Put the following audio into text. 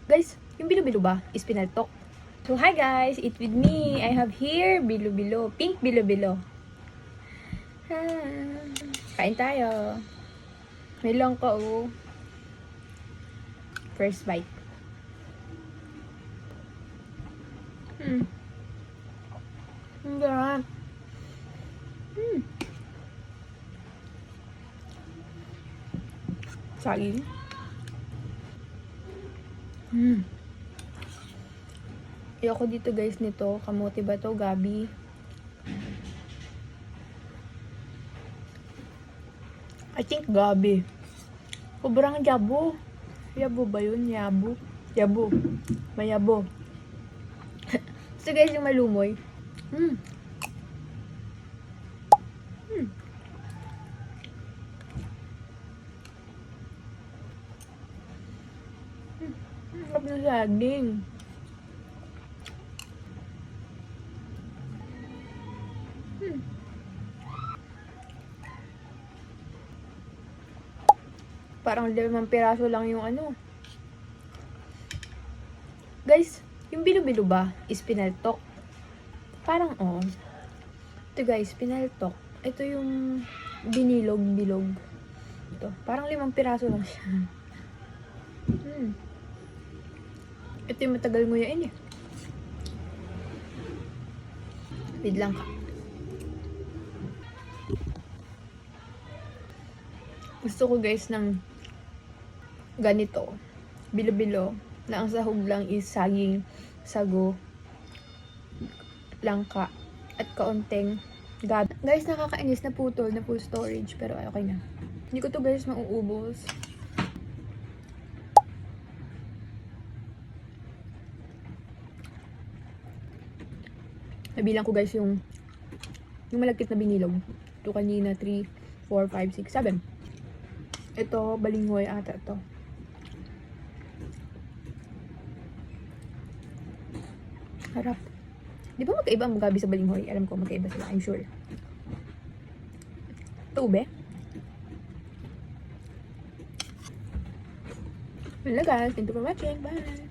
Guys, yung bilo-bilo ba is pinaltok. So, hi guys! Eat with me! I have here bilo-bilo. Pink bilo-bilo. Kain tayo. May langka oh. First bite. Ang sarap. Saging. Ayoko dito guys nito. Kamote ba to? Gabi. I think gabi. Sobrang yabo. Yabo ba yun? Yabo. Yabo. Mayabo. So guys, yung malumoy. Sarap na saging. Parang 5 piraso lang yung ano. Guys, yung bilo-bilo ba is pinaltok. Parang Ito guys, pinaltok. Ito yung binilog-bilog. Ito, parang 5 piraso lang siya. Ito yung matagal nguyain eh. Wait lang ka. Gusto ko guys ng ganito. Bilo-bilo. Na ang sahog lang is saging, sago, langka, at kaunting gabi. Guys, nakakainis na putol na full storage. Pero okay na. Hindi ko to guys mauubos. Nabilang ko guys yung malagkit na binilog. Ito kanina 3, 4, 5, 6, 7. Ito, balinghoy ata to. Harap. Di ba magkaiba ang gabi sa balinghoy? Alam ko magkaiba sila, I'm sure. Ito ube. Wala guys, thank you for watching. Bye!